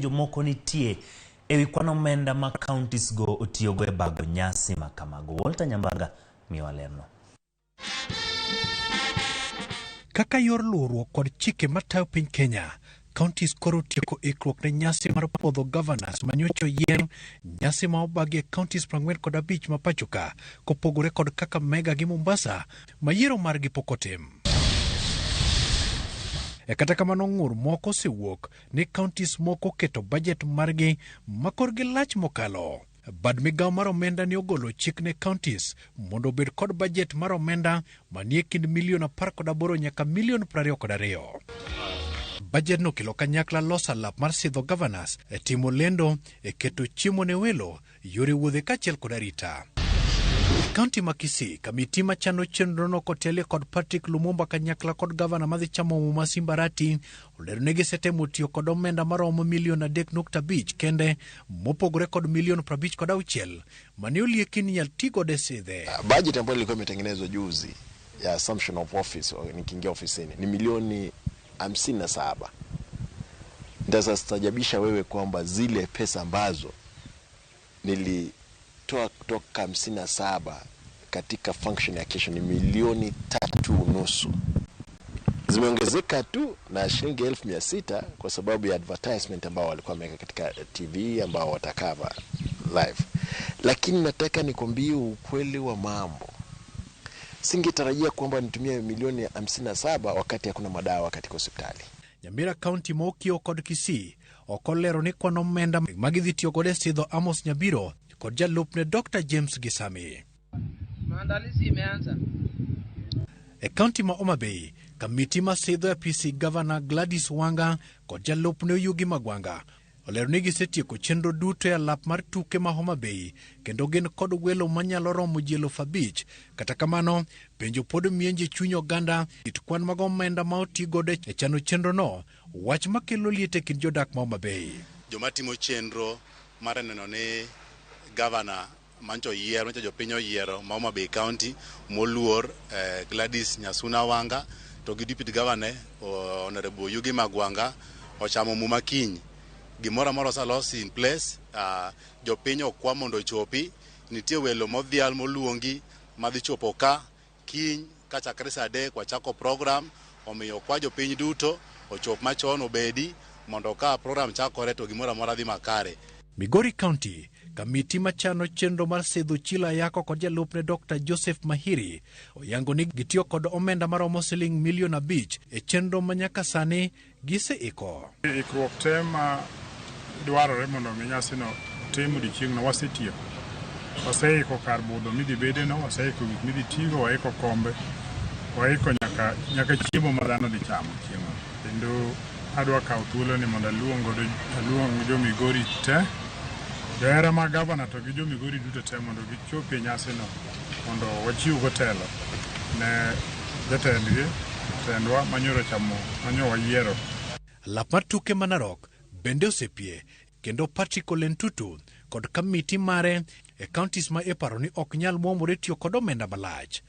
jomoko nitie ewi kwan omenda ma counties go otiyogo e bago nyasi ma kamago. Walter Nyambaga miyo lerno. Kaka yor luorruok kod chike matayo piny Kenya, counties koro tieko ikruok ne nyasi mar puodho Gavanas manyocha yier nyasi ma obagie counties 45 ma pachoka kopogore kod kaka Mega gi Mombasa ma yiero margi pok otim. Kata kamano ng'ur moko osewuok ni counties moko keto bajet margi ma korgi lach mokalo. Bad migawo mar omenda ni ogolo chik ne counties mondo obed kod bajet mar omenda manie kind $18 nyaka $22. Bajet no kelo kanyakla loso alap mar sidho Gavanas timo lendo keto chiemo ne welo, yore wuodhe kaachiel kod arita. Kaunti ma Kisii, kamiti machano chenro no kotelie kod Patrick Lumumba kanyakla kod gavana madhi chamo Muma Simbarati olero ni gisetemo tiyo kod omenda maromo $3.5 kende mopogore kod $56 mane olieki ni nyal tigo de sidhe. Budget ambayo ilikuwa imetengenezwa juzi ya assumption of office nikiingia ofisini ni milioni 57. Ndastajabisha wewe kwamba zile pesa ambazo nilitoa kutoka 57 katika function ya kesho ni milioni 3.5. Zimeongezeka tu na shilingi 1,600 kwa sababu ya advertisement ambao walikuwa wameweka katika TV ambao watakava live. Lakini nataka nikwambie ukweli wa mambo. Singetarajia kwamba nitumie milioni 57 wakati hakuna madawa katika hospitali. Nyamira County Mokio kod Kisii okolero ni kwan omenda magidhitiyo kod sidho Amos Nyabiro kod jalupne Dr. James Gisami. Maandalizi imeanza. County ma Homa Bay, kamiti ma sidho ya PC Governor Gladys Wanga kod jalupne Yugi Magwanga olero ni gisetieko chenro duto ya lap mar tuke ma Homa Bay kendo gin kod welo manyalo romo ji 5,000. Kata kamano, penjo pod mienje chuny oganda it kwan mag omenda ma otigodo e chano chenro no, wach makelo liet e kind jodak ma Homa Bay. Joma timo chenro mar neno ni gavana mancho yiero, jopiny oyiero ma Homa Bay County moluor Gladys Nyasuna Wanga to gi deputy governor Honorable Yugi Magwanga ochamo Muma kiny. Gimora moro salos in place, jopiny okwa mondo chopi, nitie welo modhial moluongi madhi chopo ka kiny kachakre saa 3 wachako program, omiyo kwa jopiny duto ochop machon obedi mondo ka program chakore to gimora mora dhi makare. Migori County, kamiti machano chenro mar sidho Chila Yako kod jalupne Dr. Joseph Mahiri oyango ni gitiyo kod omenda maromo siling milion 5 e chenro manyaka sani giseiko. Ikruok tema dwarore mondo nyasino tim odiechieng'no wasetieko. Waseiko kar budho midhi bedeno, waseiko gik midhi tigo, waiko kombe, waiko nyaka chiemo ma dhano dhi chamo chiemo. Kendo adwa kawo thuolo ni mondo aluong jo Migori te, johera ma gavana to gi jo Migori duto te mondo gichopi e nyasino mondo wachiwgo telo ne jatendgi, tendwa manyoro chamo, manyo wayiero. Lap mar tuke ma Narok bende osepie kendo Patrick Olentutu kod kamiti mare e counties ma iparo ni ok nyal muomore tiyo kod omenda malach.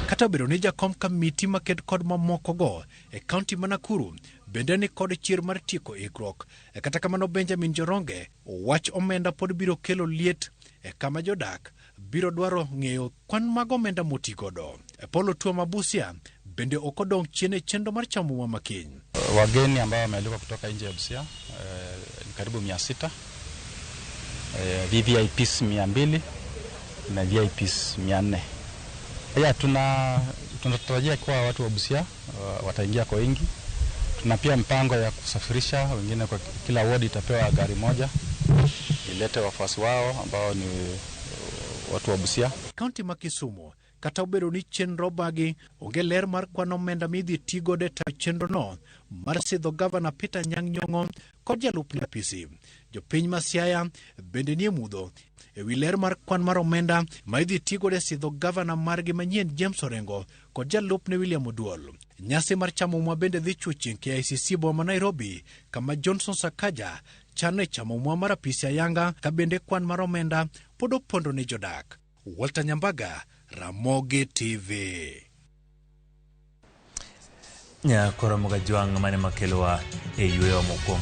Kata bedo ni jakom kamiti maked kod mamoko go e county ma Nakuru bende ni kod chir mar tieko ikruok. Kata kamano Benjamin Joronge wach omenda pod biro kelo liet kama jodak biro dwaro ng'eyo kwan mag omenda motigodo. Polo Tua Mabusia bende okodong chien e chenro mar chamo Muma kiny. Wageni ambao wamealikwa kutoka nje ya Busia karibu 600, VVIPs 200 na VIPs 400. Tunatarajia kuwa watu wa Busia wataingia kwa wingi. Tuna pia mpango ya kusafirisha wengine, kwa kila ward itapewa gari moja ilete wafuasi wao ambao ni watu wa Busia. County ma Kisumu kata obedo ni chenro bagi onge ler mar kwan omenda midhi tigo de ta chenro no mar sidho Gavana Peter Nyang' Nyong'o kod jalupne PC. Jopiny ma Siaya bende nie mudho ewi ler mar kwan mar omenda ma idhi tigo de sidho Gavana margi manyien James Orengo kod jalupne William Oduol. Nyasi mar chamo Muma bende dhi chuching KICC boma Nairobi kama Johnson Sakaja chane chamo Muma mar apisi ayanga ka bende kwan mar omenda pod opondo ne jodak. Walter Nyambaga, Ramogi TV. nya koromoga jwang mane makelwa e yueyo mokwongo